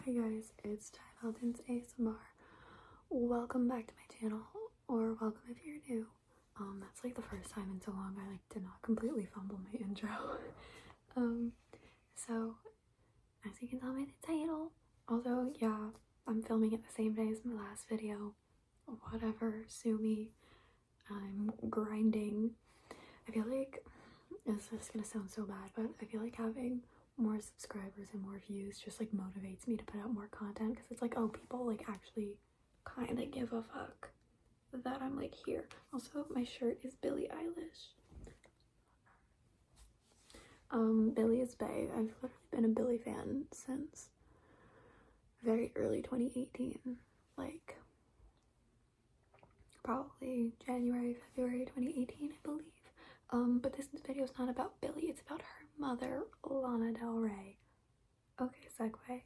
Hey guys, it's Chemtrails ASMR. Welcome back to my channel, or welcome if you're new. That's like the first time in so long I did not completely fumble my intro. So as you can tell by the title, although yeah, I'm filming it the same day as my last video. Whatever, sue me. I'm grinding. I feel like this is gonna sound so bad, but I feel like having more subscribers and more views just like motivates me to put out more content, because it's like, oh, people like actually kind of give a fuck that I'm like here. Also, my shirt is Billie Eilish. Billie is bae. I've literally been a Billie fan since very early 2018, like probably January, February 2018, I believe. But this video is not about Billie, it's about her mother, Lana Del Rey. Okay, segue.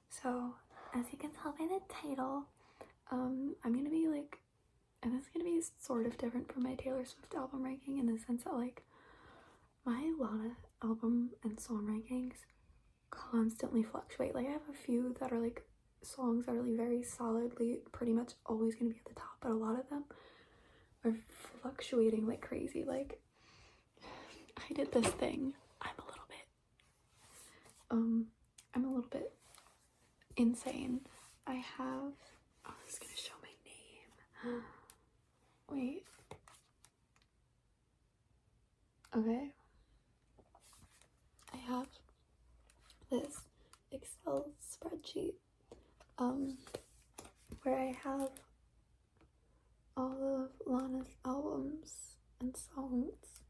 So as you can tell by the title, I'm gonna be like, and this is gonna be sort of different from my Taylor Swift album ranking in the sense that like my Lana album and song rankings constantly fluctuate. Like I have a few that are like songs that are like very solidly pretty much always gonna be at the top, but a lot of them are fluctuating like crazy. Like I did this thing. I'm a little bit insane. I have, oh, this is gonna show my name. Wait. Okay. I have this Excel spreadsheet where I have all of Lana's albums and songs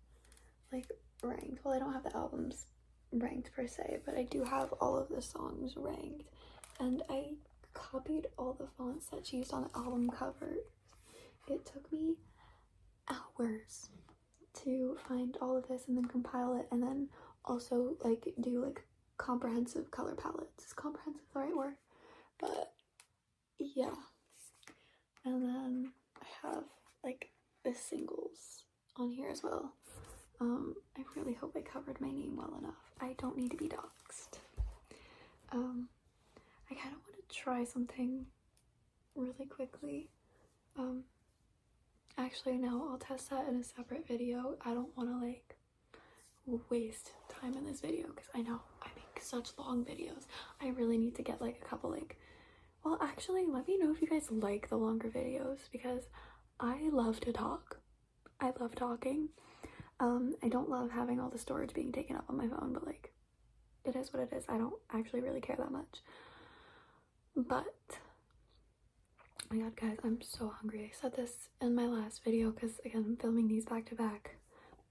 like ranked. Well, I don't have the albums ranked per se, but I do have all of the songs ranked, and I copied all the fonts that she used on the album covers. It took me hours to find all of this and then compile it, and then also like do like comprehensive color palettes. Is comprehensive the right word? But yeah. And then I have like the singles on here as well. I really hope I covered my name well enough. I don't need to be doxxed. I kind of want to try something really quickly. Actually no, I'll test that in a separate video. I don't want to like waste time in this video because I know I make such long videos. I really need to get like a couple like, well actually let me know if you guys like the longer videos, because I love to talk. I love talking. I don't love having all the storage being taken up on my phone, but like it is what it is. I don't actually really care that much. But oh my god guys, I'm so hungry. I said this in my last video because again I'm filming these back to back.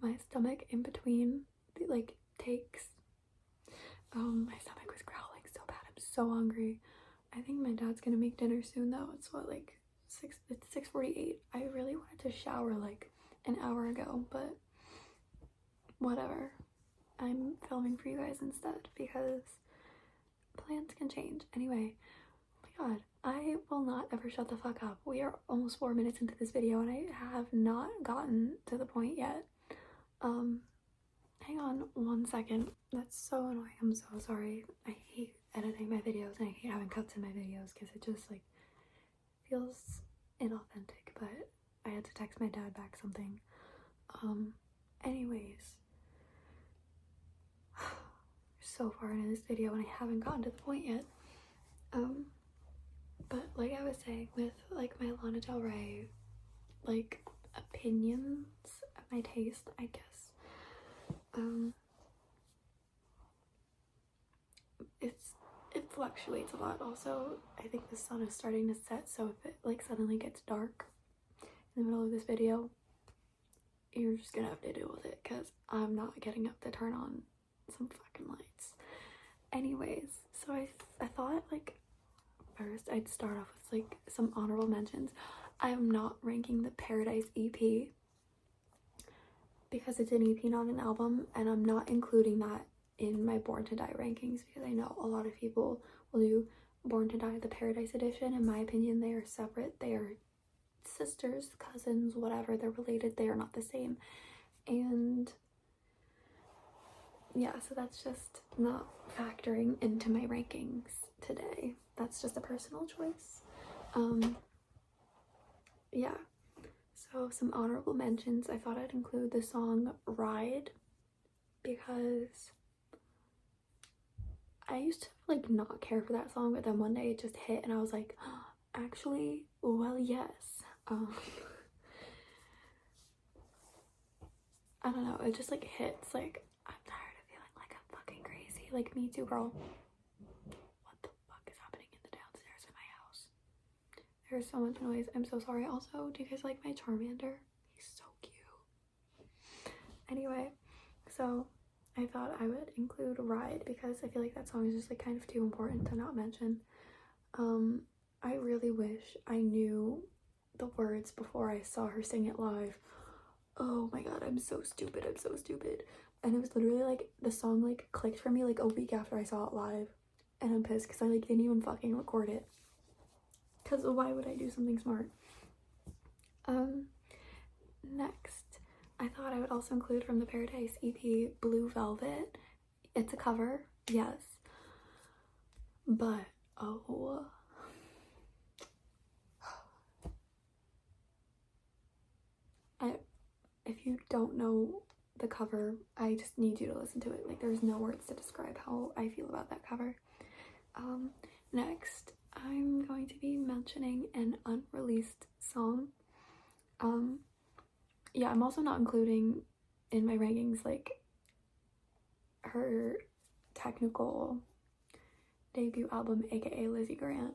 My stomach in between the like takes, my stomach was growling so bad. I'm so hungry. I think my dad's gonna make dinner soon though. It's what, like it's 6:48. I really wanted to shower like an hour ago, but whatever. I'm filming for you guys instead because plans can change. Anyway, oh my god, I will not ever shut the fuck up. We are almost 4 minutes into this video and I have not gotten to the point yet. Hang on 1 second. That's so annoying. I'm so sorry. I hate editing my videos and I hate having cuts in my videos because it just like feels inauthentic, but I had to text my dad back something. Anyways, so far into this video and I haven't gotten to the point yet. But like I was saying with like my Lana Del Rey like opinions, my taste, I guess. It fluctuates a lot. Also, I think the sun is starting to set, so if it like suddenly gets dark in the middle of this video, you're just gonna have to deal with it because I'm not getting up to turn on some fucking lights. Anyways, so I thought like first I'd start off with like some honorable mentions. I am not ranking the Paradise EP because it's an EP, not an album, and I'm not including that in my Born to Die rankings because I know a lot of people will do Born to Die the Paradise edition. In my opinion, they are separate. They are sisters, cousins, whatever. They're related. They are not the same. And yeah, so that's just not factoring into my rankings today. That's just a personal choice. Yeah, so some honorable mentions. I thought I'd include the song Ride because I used to like not care for that song, but then one day it just hit and I was like, oh, actually, well, yes. I don't know, it just like hits. Like, I'm tired of feeling like I'm fucking crazy. Like, me too, girl. What the fuck is happening in the downstairs in my house? There's so much noise. I'm so sorry. Also, do you guys like my Charmander? He's so cute. Anyway, so I thought I would include Ride because I feel like that song is just like kind of too important to not mention. I really wish I knew the words before I saw her sing it live. Oh my god, I'm so stupid. I'm so stupid. And it was literally like the song like clicked for me like a week after I saw it live. And I'm pissed because I like didn't even fucking record it. Because why would I do something smart? Next, I thought I would also include from the Paradise EP Blue Velvet. It's a cover, yes. But, oh. If you don't know the cover, I just need you to listen to it. Like, there's no words to describe how I feel about that cover. Next, I'm going to be mentioning an unreleased song. Yeah, I'm also not including in my rankings like her technical debut album, aka Lizzie Grant,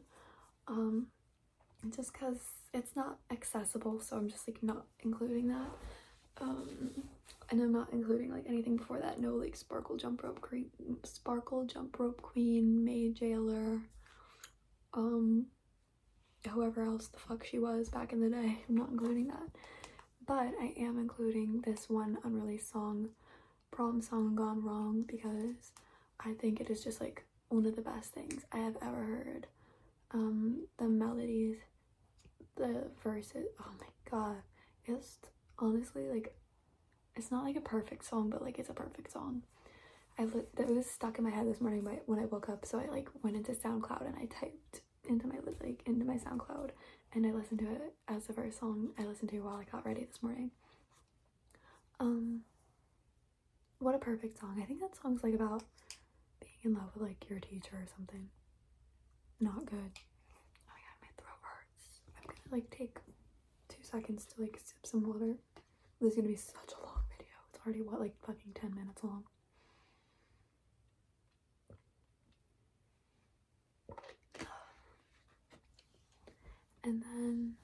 just because it's not accessible, so I'm just like not including that. And I'm not including like anything before that. No, like Sparkle Jump Rope Queen, May Jailer, whoever else the fuck she was back in the day. I'm not including that, but I am including this one unreleased song, Prom Song Gone Wrong, because I think it is just like one of the best things I have ever heard. The melodies, the verses, oh my god, it's honestly like, it's not like a perfect song, but like it's a perfect song. It was stuck in my head this morning when I woke up, so I like went into SoundCloud and I typed into my SoundCloud and I listened to it as the first song I listened to while I got ready this morning. What a perfect song. I think that song's like about being in love with like your teacher or something. Not good. Oh my god, my throat hurts. I'm gonna like take 2 seconds to like sip some water. This is gonna be such a long video. It's already what, like fucking 10 minutes long. And then,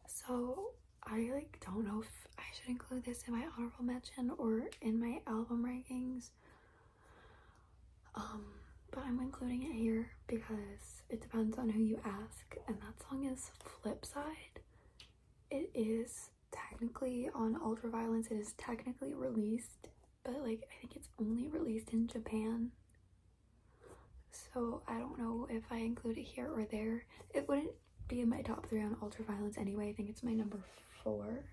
so I like don't know if I should include this in my honorable mention or in my album rankings. But I'm including it here because it depends on who you ask, and that song is Flipside. It is technically on Ultraviolence. It is technically released, but like I think it's only released in Japan. So I don't know if I include it here or there. It wouldn't be in my top 3 on Ultraviolence anyway. I think it's my number 4.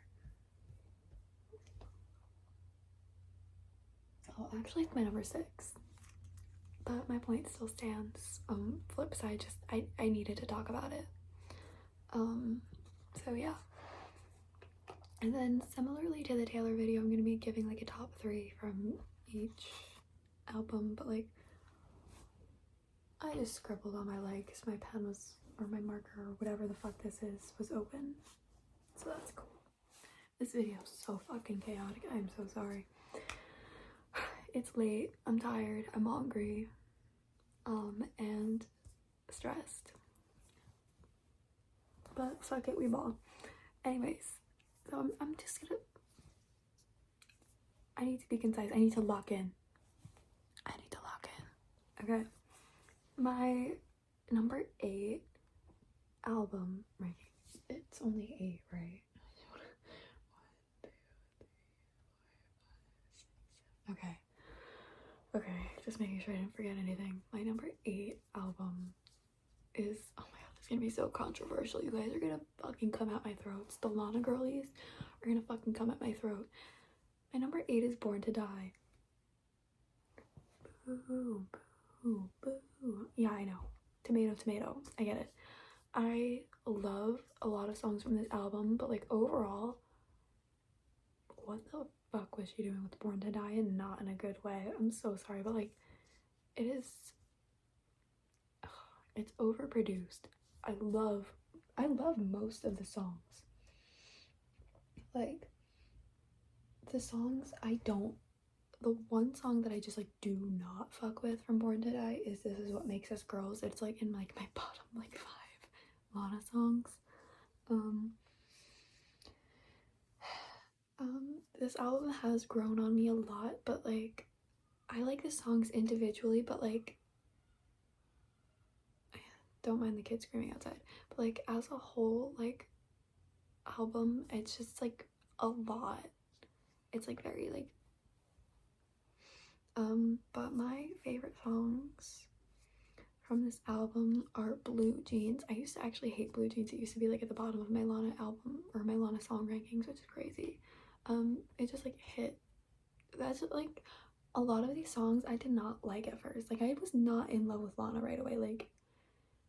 Oh, actually it's my number 6. But my point still stands. Flipside, just I needed to talk about it. So yeah. And then similarly to the Taylor video, I'm gonna be giving like a top 3 from each album, but like I just scribbled on my leg because my pen was, or my marker or whatever the fuck this is, was open. So that's cool. This video is so fucking chaotic. I'm so sorry. It's late, I'm tired, I'm hungry, and stressed. But fuck it, we ball. Anyways, so I'm just gonna, I need to be concise. I need to lock in. Okay. My number 8 album rankings. It's only 8, right? 1, 2, 3, 4, 5, 6, 7. Okay, just making sure I didn't forget anything. My number 8 album is, oh my god, it's gonna be so controversial. You guys are gonna fucking come at my throats. The Lana girlies are gonna fucking come at my throat. My number 8 is Born to Die. boo, boo, boo. Yeah, I know. Tomato, tomato. I get it. I love a lot of songs from this album, but like overall, what the fuck was she doing with Born to Die, and not in a good way? I'm so sorry, but like it is, it's overproduced. I love most of the songs. Like the songs the one song that I just like do not fuck with from Born to Die is This Is What Makes Us Girls. It's like in like my bottom like 5 Lana songs. This album has grown on me a lot, but like I like the songs individually, but like don't mind the kids screaming outside, but like as a whole, like album, it's just like a lot. It's like very like but my favorite songs from this album are Blue Jeans. I used to actually hate Blue Jeans. It used to be like at the bottom of my Lana album or my Lana song rankings, which is crazy. It just like hit. That's like a lot of these songs I did not like at first. Like I was not in love with Lana right away. Like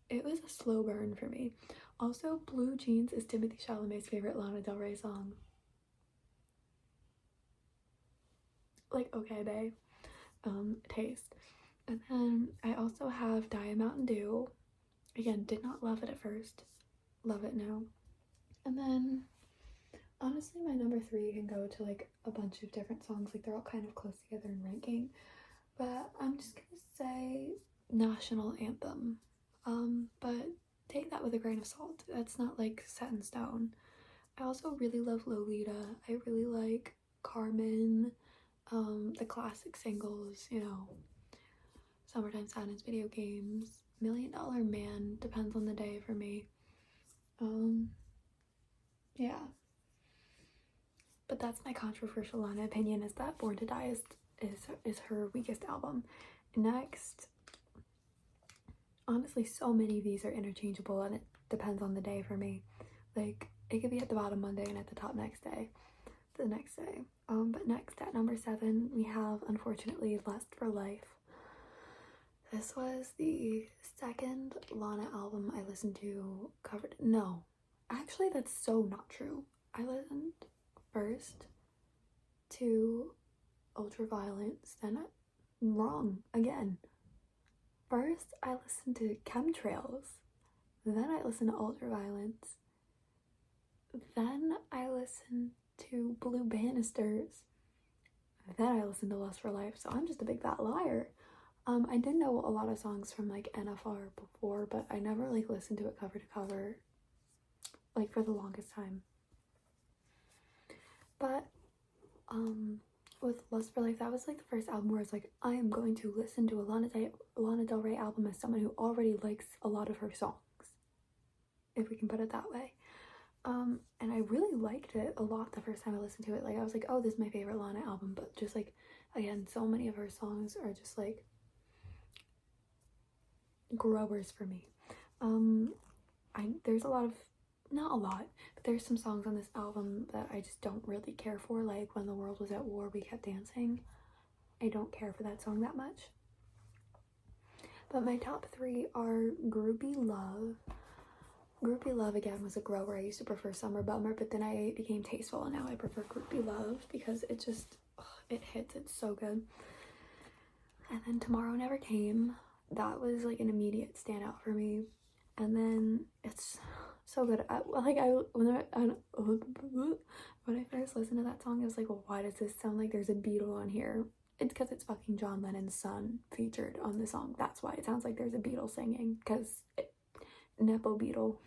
it was a slow burn for me. Also, Blue Jeans is Timothée Chalamet's favorite Lana Del Rey song. Like okay, babe. Taste. And then I also have Diet Mountain Dew. Again, did not love it at first. Love it now. And then honestly my number 3 can go to like a bunch of different songs. Like they're all kind of close together in ranking. But I'm just gonna say National Anthem. But take that with a grain of salt. That's not like set in stone. I also really love Lolita. I really like Carmen. The classic singles, you know, Summertime Sadness, Video Games, $1 Million Man, depends on the day for me. Yeah. But that's my controversial Lana opinion, is that Born to Die is her weakest album. Next, honestly, so many of these are interchangeable and it depends on the day for me. Like, it could be at the bottom one day and at the top the next day. But next at number 7 we have, unfortunately, Lust for Life. This was the second Lana album I listened to covered. No, actually that's so not true. I listened first to Ultraviolence, then wrong again. First I listened to Chemtrails, then I listened to Ultraviolence, then I listened to Blue Banisters, then I listened to Lust for Life. So I'm just a big fat liar. I did know a lot of songs from like NFR before, but I never like listened to it cover to cover like for the longest time. But with Lust for Life, that was like the first album where I was like, I am going to listen to a Lana Del Rey album as someone who already likes a lot of her songs, if we can put it that way. And I really liked it a lot the first time I listened to it. Like I was like, oh, this is my favorite Lana album. But just like, again, so many of her songs are just like growers for me. There's a lot of, not a lot, but there's some songs on this album that I just don't really care for. Like When the World Was at War, We Kept Dancing. I don't care for that song that much. But my top 3 are Groupie Love. Groupie Love, again, was a grower. I used to prefer Summer Bummer, but then I became tasteful and now I prefer Groupie Love because it just, it hits. It's so good. And then Tomorrow Never Came. That was like an immediate standout for me. And then it's so good. When I first listened to that song, I was like, well, why does this sound like there's a Beatle on here? It's because it's fucking John Lennon's son featured on the song. That's why it sounds like there's a Beatle singing, because Nepo Beatle.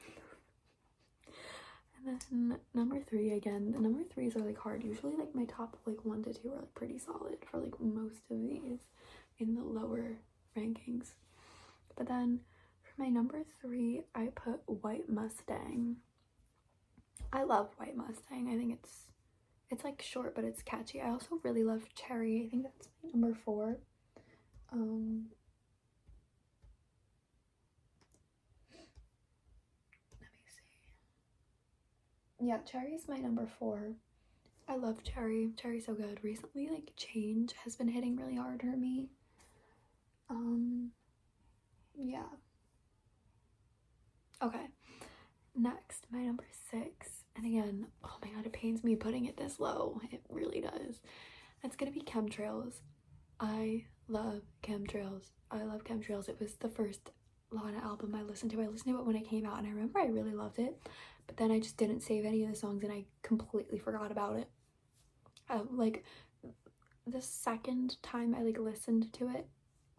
And then number 3, again, the number 3s are like hard. Usually like my top like 1 to 2 are like pretty solid for like most of these in the lower rankings. But then for my number 3, I put White Mustang. I love White Mustang. I think it's like short, but it's catchy. I also really love Cherry. I think that's my number 4. Let me see. Yeah, Cherry's my number 4. I love Cherry. Cherry's so good. Recently, like, Change has been hitting really hard for me. Yeah. Okay. Next, my number 6, and again, oh my god, it pains me putting it this low. It really does. It's gonna be Chemtrails. I love Chemtrails. I love Chemtrails. It was the first Lana album I listened to. I listened to it when it came out, and I remember I really loved it, but then I just didn't save any of the songs, and I completely forgot about it. Like, the second time I, like, listened to it,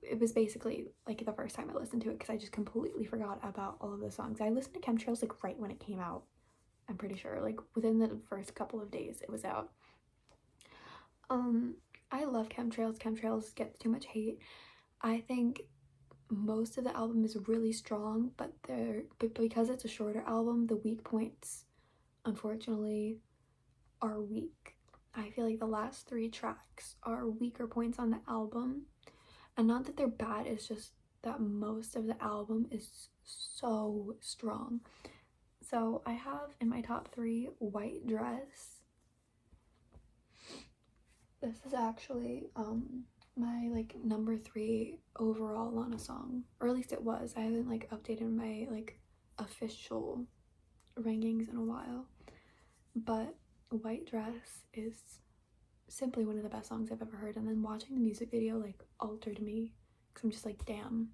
it was basically, like, the first time I listened to it, because I just completely forgot about all of the songs. I listened to Chemtrails, like, right when it came out. I'm pretty sure, like, within the first couple of days it was out. I love Chemtrails. Chemtrails gets too much hate. I think most of the album is really strong, but because it's a shorter album, the weak points, unfortunately, are weak. I feel like the last 3 tracks are weaker points on the album, and not that they're bad, it's just that most of the album is so strong. So I have in my top 3 White Dress. This is actually my, like, number 3 overall Lana song, or at least it was. I haven't, like, updated my, like, official rankings in a while, but White Dress is simply one of the best songs I've ever heard. And then watching the music video, like, altered me, because I'm just like, damn.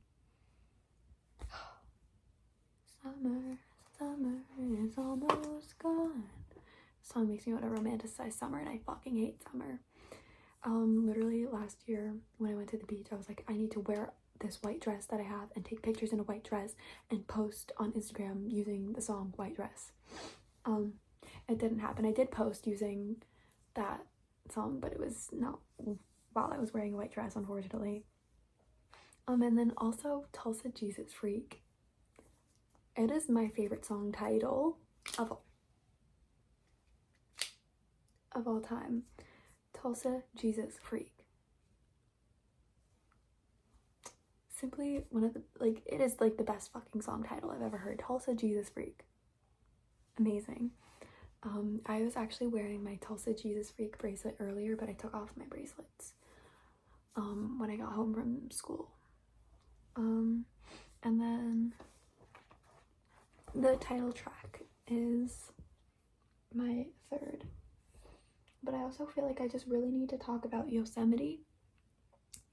Summer is almost gone. This song makes me want to romanticize summer, and I fucking hate summer. Literally last year when I went to the beach, I was like, I need to wear this white dress that I have and take pictures in a white dress and post on Instagram using the song White Dress. It didn't happen. I did post using that song, but it was not while I was wearing a white dress, unfortunately. And then also Tulsa Jesus Freak. It is my favorite song title of all time. Tulsa Jesus Freak. Simply one of the, like, it is like the best fucking song title I've ever heard. Tulsa Jesus Freak. Amazing. I was actually wearing my Tulsa Jesus Freak bracelet earlier, but I took off my bracelets when I got home from school. And then the title track is my 3rd. But I also feel like I just really need to talk about Yosemite,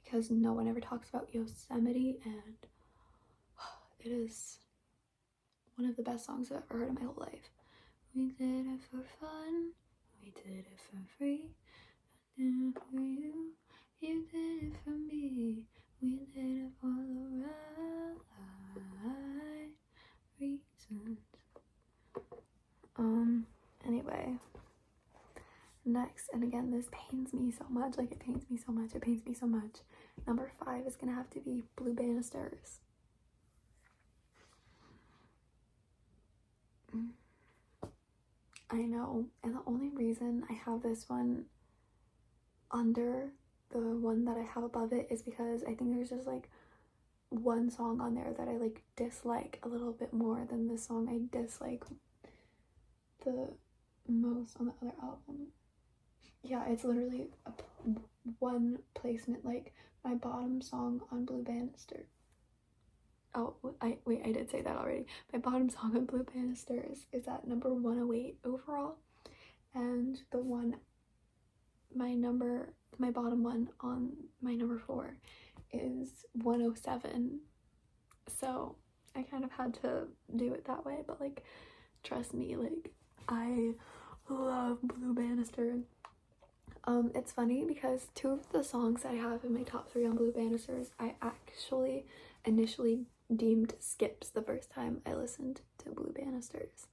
because no one ever talks about Yosemite, and it is one of the best songs I've ever heard in my whole life. We did it for fun, we did it for free, I did it for you, you did it for me, we did it for the right reasons. Anyway, next, and again, this pains me so much, like, it pains me so much, number 5 is gonna have to be Blue Banisters. I know, and the only reason I have this one under the one that I have above it is because I think there's just, like, one song on there that I, like, dislike a little bit more than the song I dislike the most on the other album. Yeah, it's literally one placement, like, my bottom song on Blue Banister. Oh, I did say that already. My bottom song on Blue Banisters is at number 108 overall, and my bottom one on my number 4 is 107. So I kind of had to do it that way, but, like, trust me, like, I love Blue Banister. It's funny because 2 of the songs I have in my top 3 on Blue Banisters, I actually initially deemed skips the first time I listened to Blue Banisters,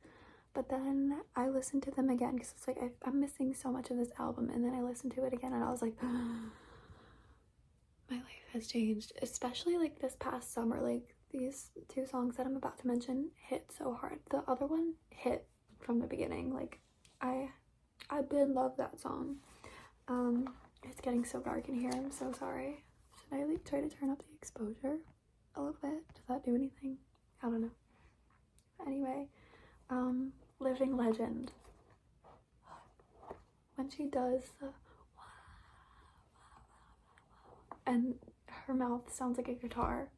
but then I listened to them again because it's like I'm missing so much of this album, and then I listened to it again and I was like, my life has changed, especially, like, this past summer. Like, these 2 songs that I'm about to mention hit so hard. The other one hit from the beginning. Like, I did love that song. It's getting so dark in here, I'm so sorry. Should I, like, try to turn up the exposure a little bit? Does that do anything? I don't know. Anyway, Living Legend. When she does the, and her mouth sounds like a guitar.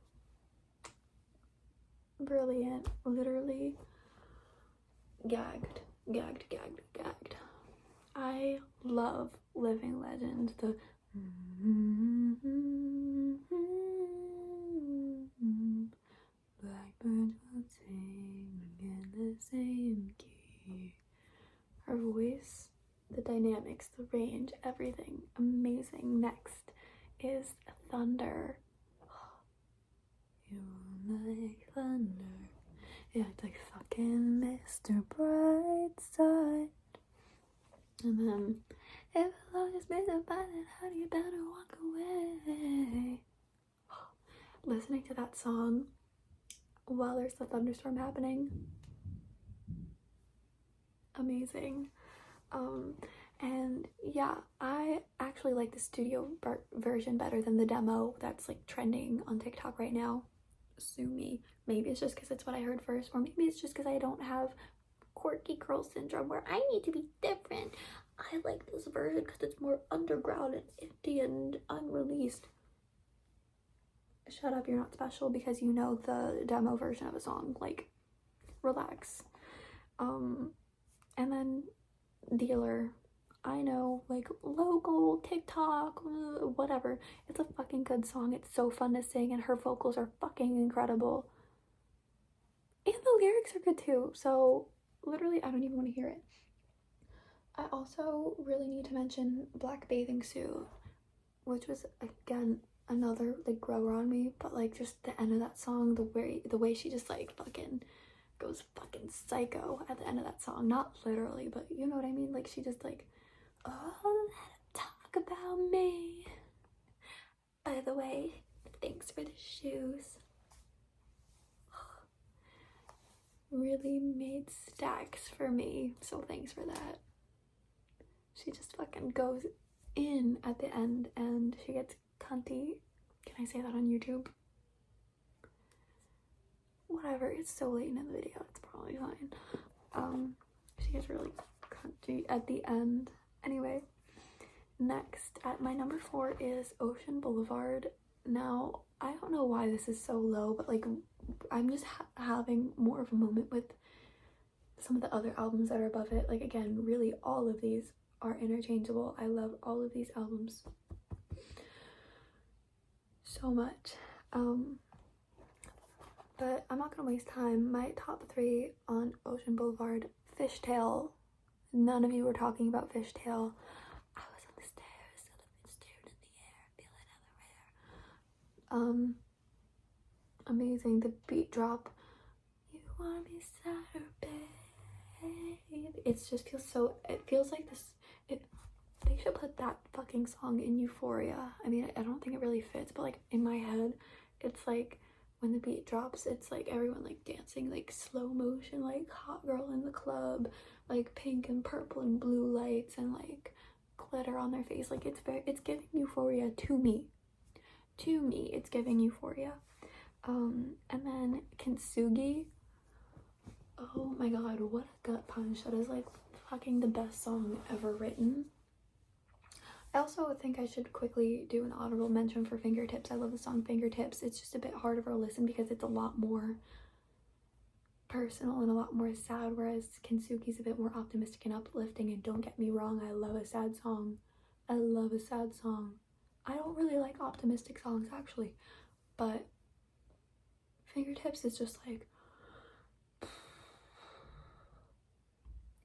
Brilliant. Literally gagged. I love Living Legend. The blackbirds will sing in the same key. Her voice, the dynamics, the range, everything amazing. Next is Thunder. You like thunder. Yeah, it's like fucking Mr. Brightside. And then, if love is made of violence, how do you better walk away? Listening to that song while there's the thunderstorm happening, amazing. And yeah, I actually like the studio version better than the demo that's like trending on TikTok right now. Sue me. Maybe it's just because it's what I heard first, or maybe it's just because I don't have quirky girl syndrome where I need to be different. I like this version because it's more underground and indie and unreleased. Shut up, you're not special because you know the demo version of a song. Like, relax. And then Dealer. I know, like, local, TikTok, whatever. It's a fucking good song. It's so fun to sing, and her vocals are fucking incredible. And the lyrics are good too. So, literally, I don't even want to hear it. I also really need to mention Black Bathing Suit, which was, again, another, like, grower on me. But, like, just the end of that song, the way she just, like, fucking goes fucking psycho at the end of that song. Not literally, but you know what I mean? Like, she just, like, oh, let him talk about me. By the way, thanks for the shoes. Really made stacks for me, so thanks for that. She just fucking goes in at the end and she gets cunty. Can I say that on YouTube? Whatever, it's so late in the video, it's probably fine. She gets really cunty at the end. Anyway, next at my number 4 is Ocean Boulevard. Now, I don't know why this is so low, but like I'm just having more of a moment with some of the other albums that are above it. Like, again, really all of these are interchangeable. I love all of these albums so much. But I'm not gonna waste time. My top 3 on Ocean Boulevard: Fishtail. None of you were talking about Fishtail. I was on the stairs, elephant stared in the air, feeling other rare. Amazing. The beat drop. You want me Saturday. It just feels so, it feels like this, they should put that fucking song in Euphoria. I mean, I don't think it really fits, but like in my head, it's like when the beat drops, it's like everyone like dancing like slow motion, like hot girl in the club, like pink and purple and blue lights and like glitter on their face. Like it's giving Euphoria to me. It's giving Euphoria. And then Kintsugi. Oh my god, what a gut punch. That is like fucking the best song ever written. I also think I should quickly do an honorable mention for Fingertips. I love the song Fingertips. It's just a bit harder to listen because it's a lot more personal and a lot more sad, whereas Kintsugi's a bit more optimistic and uplifting. And don't get me wrong, I love a sad song. I don't really like optimistic songs actually, but Fingertips is just like,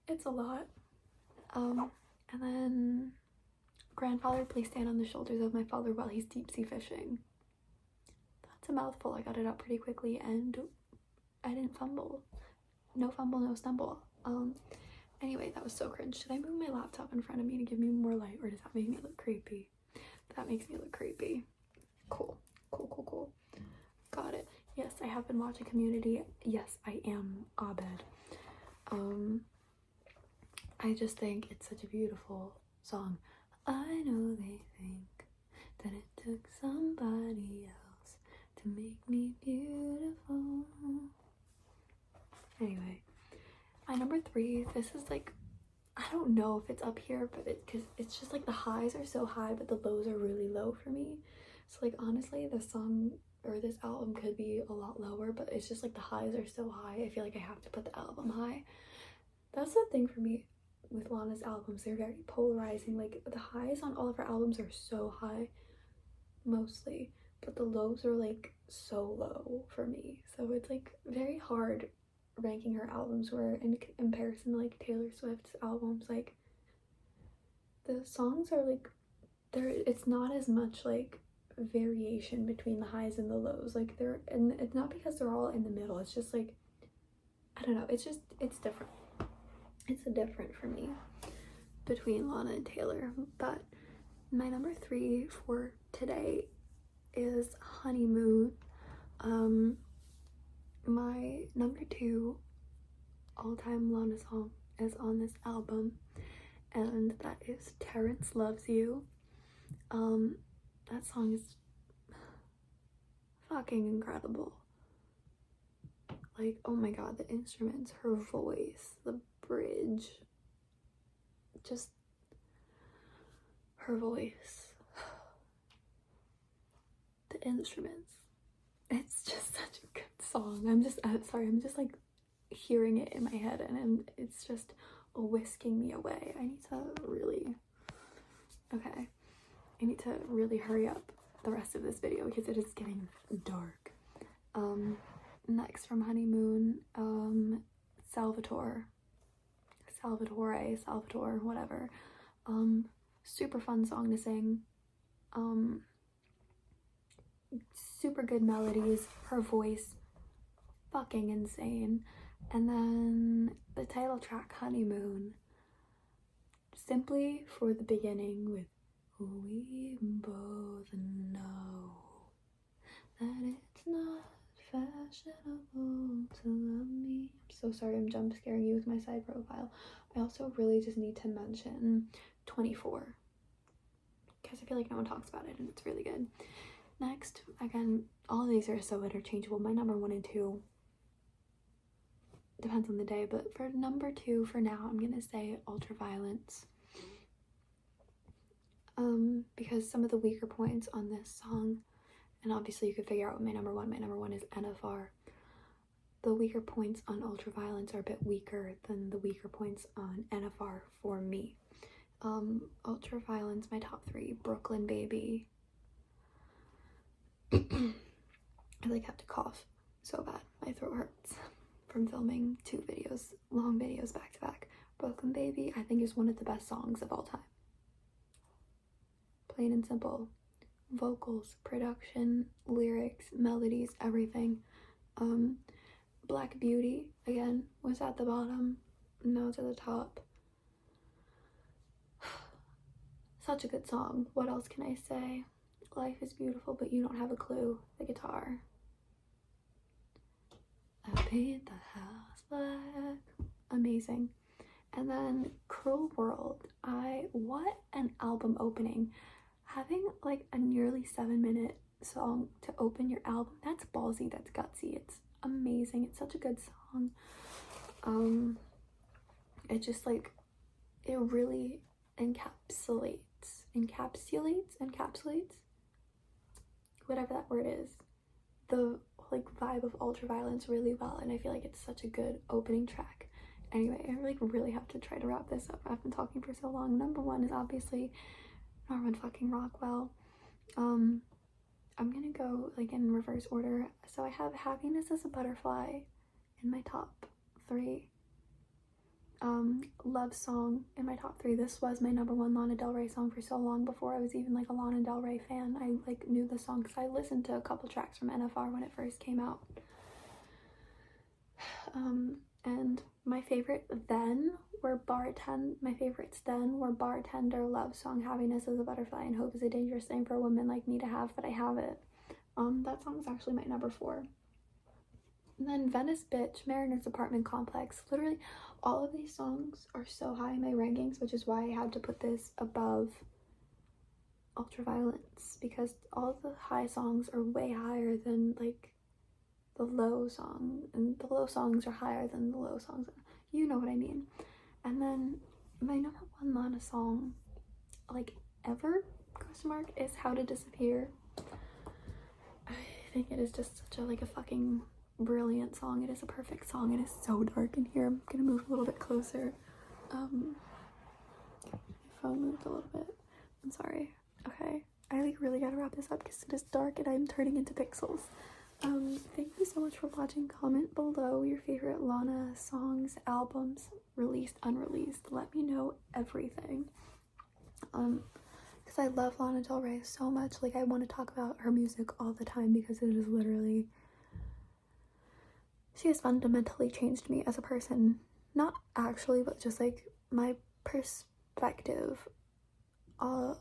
it's a lot. And then Grandfather, please stand on the shoulders of my father while he's deep sea fishing. That's a mouthful. I got it out pretty quickly and I didn't fumble. No fumble, no stumble. Anyway, that was so cringe. Should I move my laptop in front of me to give me more light, or does that make me look creepy? That makes me look creepy. Cool. Got it. Yes, I have been watching Community. Yes, I am Abed. I just think it's such a beautiful song. I know they think that it took somebody else to make me beautiful. Anyway, my number 3, this is like, I don't know if it's up here, but because it's just like the highs are so high, but the lows are really low for me. So like honestly, this song or this album could be a lot lower, but it's just like the highs are so high. I feel like I have to put the album high. That's the thing for me with Lana's albums. They're very polarizing. Like the highs on all of her albums are so high mostly, but the lows are like so low for me. So it's like very hard ranking her albums, where in comparison to like Taylor Swift's albums, like the songs are like it's not as much like variation between the highs and the lows. Like and it's not because they're all in the middle, it's just like, I don't know, it's different. It's different for me between Lana and Taylor. But my number 3 for today is Honeymoon. My number 2 all-time Lana song is on this album, and that is Terrence Loves You. That song is fucking incredible. Like, oh my god, the instruments, her voice, the bridge, just her voice, the instruments. It's just such a good song. I'm just like hearing it in my head, and it's just whisking me away. I need to really hurry up the rest of this video because it is getting dark. Next from Honeymoon, Salvatore, whatever. Super fun song to sing. Super good melodies, her voice fucking insane. And then the title track, Honeymoon, simply for the beginning with "We both know that it's not fashionable to love me." I'm so sorry I'm jump scaring you with my side profile. I also really just need to mention 24 because I feel like no one talks about it and it's really good. Next, again, all of these are so interchangeable. My number 1 and 2 depends on the day, but for number 2 for now, I'm gonna say Ultraviolence. Because some of the weaker points on this song, and obviously you could figure out what my number 1 is NFR. The weaker points on Ultraviolence are a bit weaker than the weaker points on NFR for me. Ultraviolence, my top 3, Brooklyn Baby. I like have to cough so bad, my throat hurts from filming 2 long videos back to back. Brooklyn Baby, I think, is one of the best songs of all time. Plain and simple. Vocals, production, lyrics, melodies, everything. Black Beauty, again, was at the bottom, now it's at the top. Such a good song. What else can I say? Life is Beautiful, But You Don't Have a Clue. The guitar. I paint the house black. Amazing. And then Cruel World. What an album opening. Having like a nearly 7-minute song to open your album, that's ballsy, that's gutsy, it's amazing, it's such a good song. It just like, it really encapsulates whatever that word is, the like vibe of Ultraviolence really well, and I feel like it's such a good opening track. Anyway, I like really have to try to wrap this up. I've been talking for so long. Number 1 is obviously Norman fucking Rockwell. I'm gonna go like in reverse order. So I have Happiness is a Butterfly in my top 3. Love Song in my top 3. This was my number 1 Lana Del Rey song for so long before I was even like a Lana Del Rey fan. I like knew the song because I listened to a couple tracks from NFR when it first came out. And my favorites then were Bartender, Love Song, Happiness is a Butterfly, and Hope is a Dangerous Thing for a Woman Like Me to Have, but I have it. That song is actually my number 4. And then Venice Bitch, Mariner's Apartment Complex. Literally all of these songs are so high in my rankings, which is why I had to put this above Ultraviolence, because all the high songs are way higher than like the low song, and the low songs are higher than the low songs. You know what I mean. And then my number 1 Lana song, like ever, is How to Disappear. think it is just such a like a fucking brilliant song. It is a perfect song. It is so dark in here. I'm gonna move a little bit closer. My phone moved a little bit. I'm sorry. Okay, I like really gotta wrap this up because it is dark and I'm turning into pixels. Thank you so much for watching. Comment below your favorite Lana songs, albums, released, unreleased. Let me know everything. Because I love Lana Del Rey so much. Like, I want to talk about her music all the time because it is literally, she has fundamentally changed me as a person. Not actually, but just like my perspective on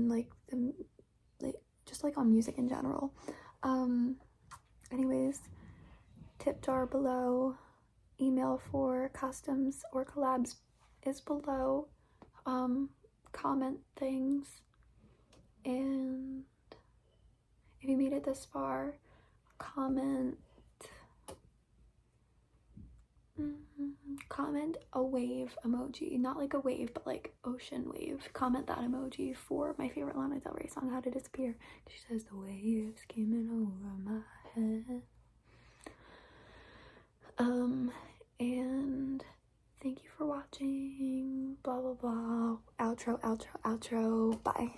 like the just like on music in general. Anyways, tip jar below, email for customs or collabs is below. Comment things, and if you made it this far, comment a wave emoji, not like a wave but like ocean wave. Comment that emoji for my favorite Lana Del Rey song, How to Disappear. She says the waves came in over my head. And thank you for watching. Blah blah blah. Outro, outro, outro. Bye.